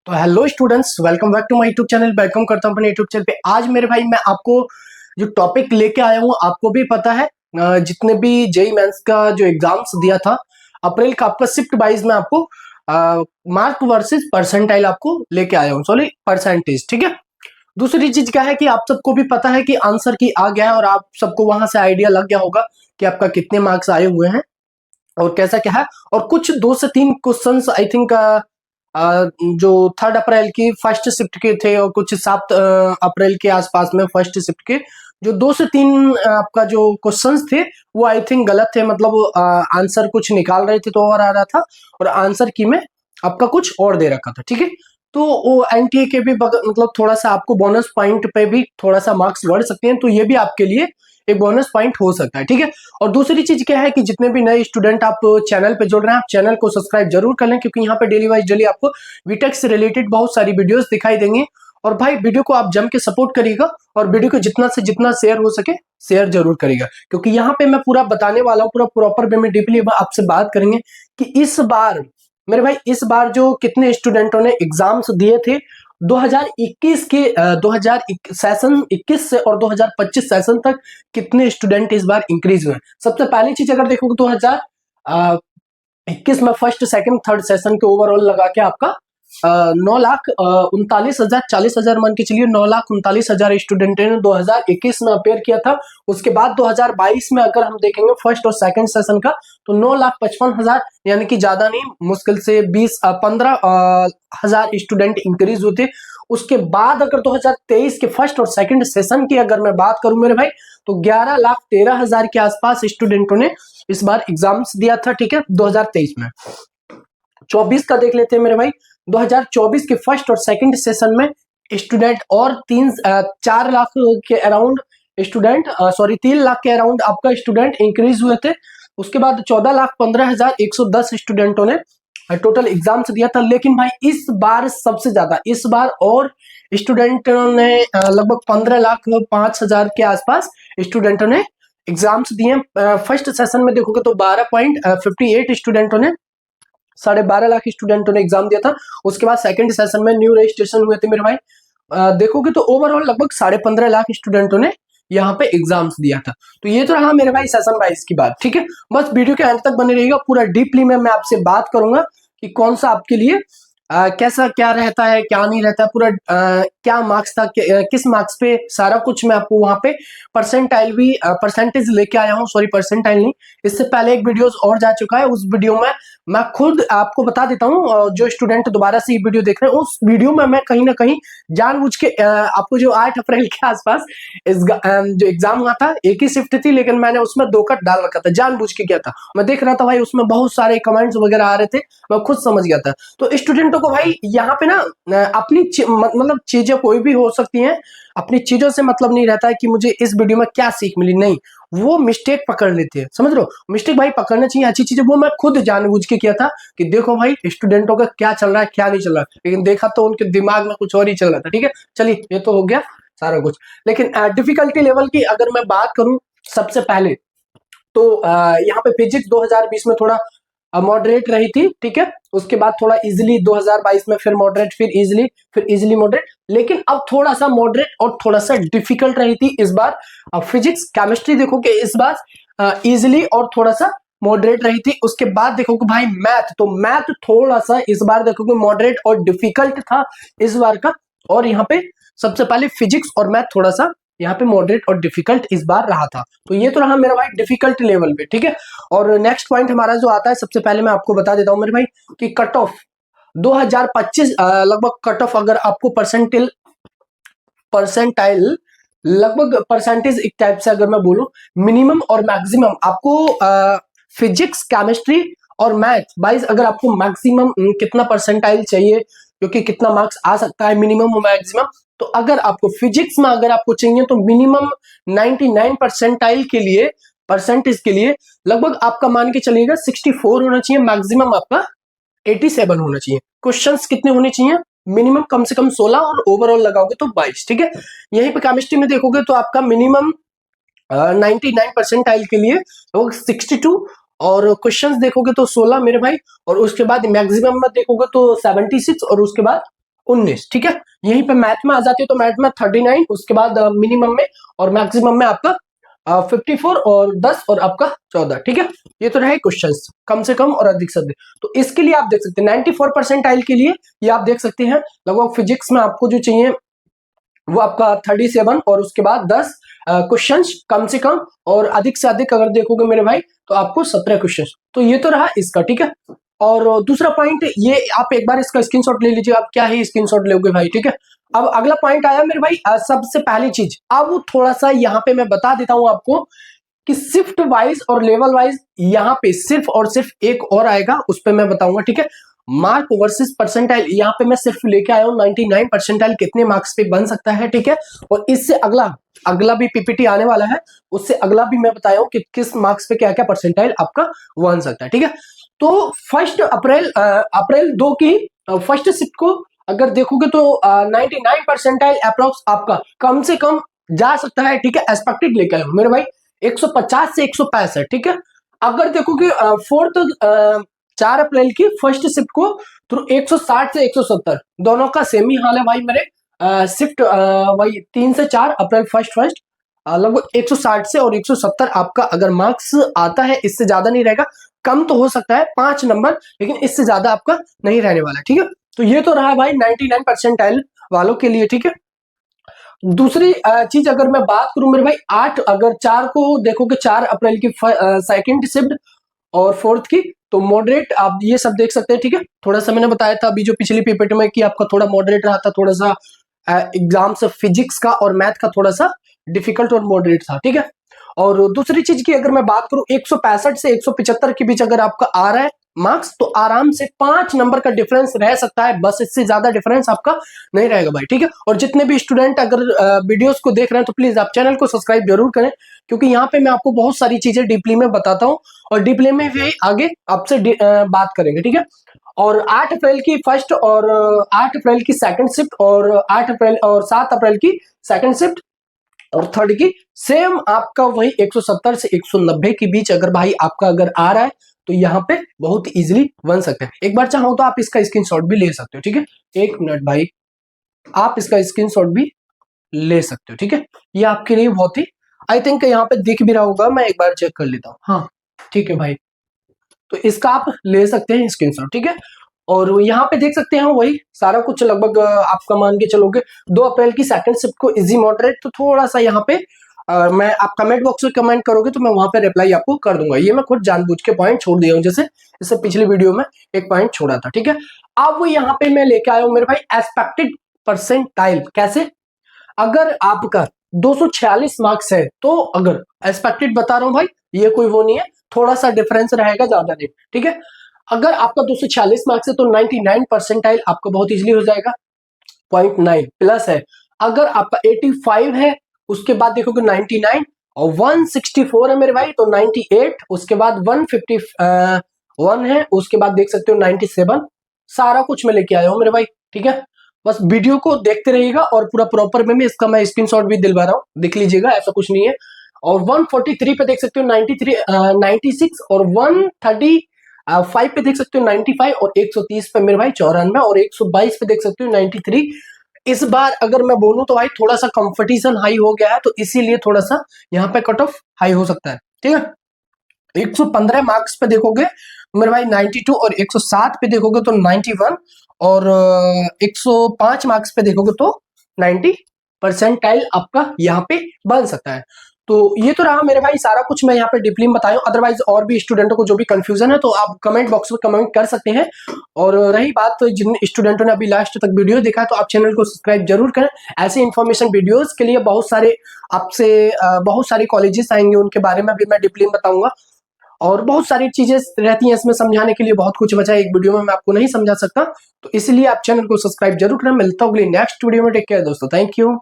तो hello students, welcome back to my YouTube channel. Welcome करता हूं अपने यूट्यूब चैनल पे। आज मेरे भाई मैं आपको जो टॉपिक लेके आया हूं, आपको भी पता है जितने भी जेई मेंस का जो एग्जाम्स दिया था अप्रैल का, आपका शिफ्ट वाइज में आपको मार्क वर्सेस परसेंटाइल आपको लेके आया हूं, सॉरी परसेंटेज। ठीक है। दूसरी चीज क्या है कि आप सबको भी पता है कि आंसर की आ गया है और आप सबको वहां से आइडिया लग गया होगा कि आपका कितने मार्क्स आए हुए हैं और कैसा क्या है। और कुछ 2 से 3 क्वेश्चंस आई थिंक जो 3 अप्रैल की फर्स्ट शिफ्ट के थे और कुछ 7 अप्रैल के आसपास में फर्स्ट शिफ्ट के जो 2 से 3 आपका जो क्वेश्चंस थे वो आई थिंक गलत थे। मतलब आंसर कुछ निकाल रहे थे तो और आ रहा था और आंसर की में आपका कुछ और दे रखा था। ठीक है। तो वो एनटीए के भी मतलब थोड़ा सा आपको बोनस पॉइंट पे भी थोड़ा सा मार्क्स बढ़ सकते हैं, तो ये भी आपके लिए एक बोनस पॉइंट हो सकता है। ठीक है। और दूसरी चीज क्या है कि जितने भी नए स्टूडेंट आप चैनल पे जुड़ रहे हैं, आप चैनल को सब्सक्राइब जरूर कर लें, क्योंकि यहाँ पे डेली वाइज डेली आपको बीटेक से रिलेटेड बहुत सारी वीडियोस दिखाई देंगे। और भाई वीडियो को आप जम के सपोर्ट करिएगा और वीडियो को जितना से जितना शेयर हो सके शेयर जरूर करिएगा, क्योंकि यहाँ पे मैं पूरा बताने वाला हूँ, पूरा प्रॉपर वे में डीपली आपसे बात करेंगे कि इस बार मेरे भाई, इस बार जो कितने स्टूडेंटों ने एग्जाम्स दिए थे 2021 के 2000 सेशन 21 से और 2025 सेशन तक, कितने स्टूडेंट इस बार इंक्रीज हुए। सबसे पहली चीज अगर देखोगे 2021 में फर्स्ट सेकंड थर्ड सेशन के ओवरऑल लगा के आपका 9,39,000 40,000 मान के चलिए 9,39,000 स्टूडेंट ने 2021 में अपेयर किया था। उसके बाद 2022 में अगर हम देखेंगे फर्स्ट और सेकंड सेशन का तो 9,55,000, यानी कि ज्यादा नहीं, मुश्किल से 15,000 स्टूडेंट इंक्रीज हुए थे। उसके बाद अगर 2023 के फर्स्ट और सेकंड सेशन की अगर मैं बात करूं मेरे भाई, तो 11,13,000 के आसपास स्टूडेंटों ने इस बार एग्जाम्स दिया था। ठीक है। 2023 में 24 का देख लेते हैं मेरे भाई। 2024 के फर्स्ट और सेकंड सेशन में स्टूडेंट और 4 लाख के अराउंड स्टूडेंट, सॉरी 3 लाख के अराउंड आपका स्टूडेंट इंक्रीज हुए थे। उसके बाद 14,15,110 स्टूडेंटों ने टोटल एग्जाम्स दिया था। लेकिन भाई इस बार सबसे ज्यादा, इस बार और स्टूडेंटों ने लगभग 15,05,000 के आसपास स्टूडेंटों ने एग्जाम्स दिए। फर्स्ट सेशन में देखोगे तो 12.58 स्टूडेंटों ने, 12.5 लाख स्टूडेंटों ने एग्जाम दिया था। उसके बाद सेकंड सेशन में न्यू रजिस्ट्रेशन हुए थे मेरे भाई। देखोगे तो ओवरऑल लगभग 15.5 लाख स्टूडेंटों ने यहाँ पे एग्जाम्स दिया था। तो ये तो रहा मेरे भाई सेशन वाइज की बात। ठीक है। बस वीडियो के अंत तक बने रहिएगा, पूरा डीपली में मैं आपसे बात करूंगा कि कौन सा आपके लिए कैसा क्या रहता है, क्या नहीं रहता है, पूरा क्या मार्क्स था, किस मार्क्स पे, सारा कुछ मैं आपको वहां पे परसेंटाइल भी परसेंटेज लेके आया हूँ। सॉरी परसेंटाइल नहीं, इससे पहले एक वीडियोस और जा चुका है, उस वीडियो में मैं खुद आपको बता देता हूँ। जो स्टूडेंट दोबारा से ये वीडियो देख रहे हैं, उस वीडियो में मैं कहीं ना कहीं जानबूझ के आपको जो 8 अप्रैल के आसपास जो एग्जाम हुआ था, एक ही शिफ्ट थी, लेकिन मैंने उसमें 2 कट डाल रखा था, जानबूझ के किया था। मैं देख रहा था भाई उसमें बहुत सारे कमेंट्स वगैरह आ रहे थे, मैं खुद समझ गया था। तो स्टूडेंटों को भाई यहाँ पे ना अपनी मतलब चीजें कोई भी हो सकती हैं, अपनी चीजों से मतलब नहीं रहता है कि मुझे इस वीडियो में क्या सीख मिली, नहीं, वो मिस्टेक पकड़ लेते हैं, समझ लो। मिस्टेक भाई पकड़ना चाहिए, अच्छी चीजें, वो मैं खुद जानबूझ के किया था कि देखो भाई स्टूडेंटों का क्या चल रहा है क्या नहीं चल रहा है, लेकिन देखा तो उनके दिमाग में कुछ और ही चल रहा था। ठीक है। चलिए ये तो हो गया सारा कुछ। लेकिन डिफिकल्टी लेवल की अगर मैं बात करूं सबसे पहले, तो यहाँ पे फिजिक्स 2020 में थोड़ा मॉडरेट रही थी। ठीक है। उसके बाद थोड़ा इजिली 2022 में फिर मॉडरेट, फिर इजिली मॉडरेट, लेकिन अब थोड़ा सा मॉडरेट और थोड़ा सा डिफिकल्ट रही थी इस बार। फिजिक्स केमिस्ट्री देखोगे इस बार इजिली और थोड़ा सा मॉडरेट रही थी। उसके बाद देखोगे भाई मैथ, तो मैथ थोड़ा सा इस बार देखोगे मॉडरेट और डिफिकल्ट था इस बार का। और यहाँ पे सबसे पहले फिजिक्स और मैथ थोड़ा सा यहाँ पे मॉडरेट और डिफिकल्ट इस बार रहा था। तो ये तो रहा मेरा भाई डिफिकल्ट लेवल पे। ठीक है। और नेक्स्ट पॉइंट हमारा जो आता है, सबसे पहले मैं आपको बता देता हूं मेरे भाई कि कट ऑफ 2025 लगभग कट ऑफ, अगर आपको परसेंटाइल लगभग परसेंटेज एक टाइप से अगर मैं बोलूं, मिनिमम और मैक्सिमम आपको फिजिक्स केमिस्ट्री और मैथ वाइज अगर आपको मैक्सिमम कितना परसेंटाइल चाहिए, क्योंकि कितना मार्क्स आ सकता है मिनिमम और मैक्सिमम, तो अगर आपको फिजिक्स में अगर आपको चाहिए तो मिनिमम 99 परसेंटाइल के लिए, परसेंटेज के लिए लगभग आपका मान के चलिएगा 64 होना चाहिए, मैक्सिमम आपका 87 होना चाहिए। क्वेश्चंस कितने होने चाहिए, मिनिमम कम से कम 16 और ओवरऑल लगाओगे तो 22। ठीक है। यहीं पे केमिस्ट्री में देखोगे तो आपका मिनिमम 99 परसेंटाइल के लिए वो 62, और क्वेश्चंस देखोगे तो 16 मेरे भाई, और उसके बाद मैक्सिमम में देखोगे तो 76, और उसके बाद 19, ठीक है। यहीं पे मैथ में आ जाती है, तो मैथ में 39, उसके बाद मिनिमम में और मैक्सिमम में आपका 54 और 10 और आपका 14, ठीक है। ये तो रहे क्वेश्चंस, कम से कम और अधिक से अधिक। तो इसके लिए आप देख सकते हैं 94 परसेंटाइल के लिए ये आप देख सकते हैं लगभग फिजिक्स में आपको जो चाहिए वो आपका 37 और उसके बाद 10 क्वेश्चंस कम से कम, और अधिक से अधिक अगर देखोगे मेरे भाई तो आपको 17 क्वेश्चंस। तो ये तो रहा इसका, ठीक है। और दूसरा पॉइंट ये आप एक बार इसका स्क्रीनशॉट ले लीजिए, आप क्या है स्क्रीनशॉट लोगे भाई, ठीक है। अब अगला पॉइंट आया मेरे भाई, सबसे पहली चीज अब थोड़ा सा यहाँ पे मैं बता देता हूं आपको कि शिफ्ट वाइज और लेवल वाइज यहाँ पे सिर्फ और सिर्फ एक और आएगा, उस पर मैं बताऊंगा, ठीक है। मार्क वर्सेस परसेंटाइल यहाँ पे मैं सिर्फ लेके आया हूँ 99 परसेंटाइल कितने मार्क्स पे बन सकता है, ठीक है। और इससे अगला भी पीपीटी आने वाला है, उससे अगला भी मैं बताया हूँ कि किस मार्क्स पे क्या क्या परसेंटाइल आपका बन सकता है, ठीक है। तो फर्स्ट अप्रैल 2 की फर्स्ट शिफ्ट को अगर देखोगे तो 99 परसेंटाइल अप्रोक्स आपका कम से कम जा सकता है, ठीक है। एक्सपेक्टेड लेके आए मेरे भाई 150 से 165, ठीक है। अगर देखोगे फोर्थ 4 अप्रैल की फर्स्ट शिफ्ट को तो 160 से 170 दोनों का सेम ही हाल है भाई मेरे। शिफ्ट वही 3 से 4 अप्रैल फर्स्ट लगभग 160 से और 170 आपका अगर मार्क्स आता है, इससे ज्यादा नहीं रहेगा, कम तो हो सकता है 5 नंबर, लेकिन इससे ज्यादा आपका नहीं रहने वाला, ठीक है। तो ये तो रहा भाई 99 परसेंटाइल वालों के लिए, ठीक है। दूसरी चीज अगर मैं बात करूं मेरे भाई 8 अगर 4 को देखोगे 4 अप्रैल की सेकंड शिफ्ट और फोर्थ की, तो मॉडरेट आप ये सब देख सकते हैं, ठीक है। थोड़ा सा मैंने बताया था अभी जो पिछली पीपीटी में कि आपका थोड़ा मॉडरेट रहा था, थोड़ा सा एग्जाम से फिजिक्स का और मैथ का थोड़ा सा डिफिकल्ट और मॉडरेट था, ठीक है। और दूसरी चीज की अगर मैं बात करूं 165 से 175 के बीच अगर आपका आ रहा है मार्क्स, तो आराम से 5 नंबर का डिफरेंस रह सकता है, बस इससे ज्यादा डिफरेंस आपका नहीं रहेगा भाई, ठीक है। और जितने भी स्टूडेंट अगर वीडियोस को देख रहे हैं तो प्लीज आप चैनल को सब्सक्राइब जरूर करें, क्योंकि यहाँ पे मैं आपको बहुत सारी चीजें डीपली में बताता हूँ और डीपली में भी आगे आपसे बात करेंगे, ठीक है। और 8 अप्रैल की फर्स्ट और 8 अप्रैल की सेकंड शिफ्ट और 8 अप्रैल और 7 अप्रैल की सेकंड शिफ्ट और थर्ड की सेम आपका वही 170 से 190 के बीच अगर भाई आपका अगर आ रहा है तो यहाँ पे बहुत इजीली बन सकते हैं। एक बार चाहो तो आप इसका स्क्रीनशॉट भी ले सकते हो, ठीक है। एक मिनट भाई, आप इसका स्क्रीनशॉट भी ले सकते हो, ठीक है। ये आपके लिए बहुत ही आई थिंक यहाँ पे दिख भी रहा होगा, मैं एक बार चेक कर लेता हूँ। हाँ ठीक है भाई, तो इसका आप ले सकते हैं स्क्रीनशॉट, ठीक है। और यहाँ पे देख सकते हैं वही सारा कुछ लगभग आपका मान के चलोगे 2 अप्रैल की सेकंड शिफ्ट को इजी मॉडरेट, तो थोड़ा सा यहाँ पे मैं आप कमेंट बॉक्स में कमेंट करोगे तो मैं वहां पे रिप्लाई आपको कर दूंगा। ये मैं खुद जानबूझ के पॉइंट छोड़ दिया हूँ, जैसे इससे पिछली वीडियो में एक पॉइंट छोड़ा था, ठीक है। अब वो यहाँ पे मैं लेके आया हूँ मेरे भाई एक्सपेक्टेड परसेंटाइल। कैसे? अगर आपका 246 मार्क्स है तो अगर एक्सपेक्टेड बता रहा हूं भाई, ये कोई वो नहीं है, थोड़ा सा डिफरेंस रहेगा, ज्यादा नहीं, ठीक है। अगर आपका 246 मार्क्स है तो 99 परसेंटाइल आपका बहुत इजीली हो जाएगा, 0.9 प्लस है। अगर आपका 85 है उसके बाद देखोगे 99 और 164 है मेरे भाई तो 98, उसके बाद 151 है, उसके बाद देख सकते हो 97। सारा कुछ मैं लेके आया हूं मेरे भाई, ठीक है। बस वीडियो को देखते रहिएगा और पूरा प्रॉपर में इसका मैं स्क्रीनशॉट भी दिलवा रहा हूँ, देख लीजिएगा, ऐसा कुछ नहीं है। और 143 पे देख सकते हो 93, 96 और 135 पे देख सकते हो 95 और 130 पे मेरे भाई 94 और 122 पे देख सकते हो 93। इस बार अगर मैं बोलूं तो भाई थोड़ा सा कंपटीशन हाई हो गया है, तो इसीलिए थोड़ा सा यहाँ पे कट ऑफ हाई हो सकता है, ठीक है। 115 मार्क्स पे देखोगे मेरे भाई 92 और 107 पे देखोगे तो 91 और 105 मार्क्स पे देखोगे तो 90 परसेंटाइल आपका यहाँ पे बन सकता है। तो ये तो रहा मेरे भाई सारा कुछ मैं यहाँ पे डीपली में बताया हूँ। अदरवाइज और भी स्टूडेंटों को जो भी कंफ्यूजन है तो आप कमेंट बॉक्स में कमेंट कर सकते हैं। और रही बात तो जिन स्टूडेंटों ने अभी लास्ट तक वीडियो देखा तो आप चैनल को सब्सक्राइब जरूर करें। ऐसे इन्फॉर्मेशन वीडियोस के लिए बहुत सारे आपसे बहुत सारे कॉलेजेस आएंगे, उनके बारे में भी मैं डीपली में बताऊंगा और बहुत सारी चीजें रहती हैं इसमें समझाने के लिए, बहुत कुछ बचा है, एक वीडियो में मैं आपको नहीं समझा सकता, तो इसलिए आप चैनल को सब्सक्राइब जरूर करें। मिलता हूँ अगली नेक्स्ट वीडियो में, टेक केयर दोस्तों, थैंक यू।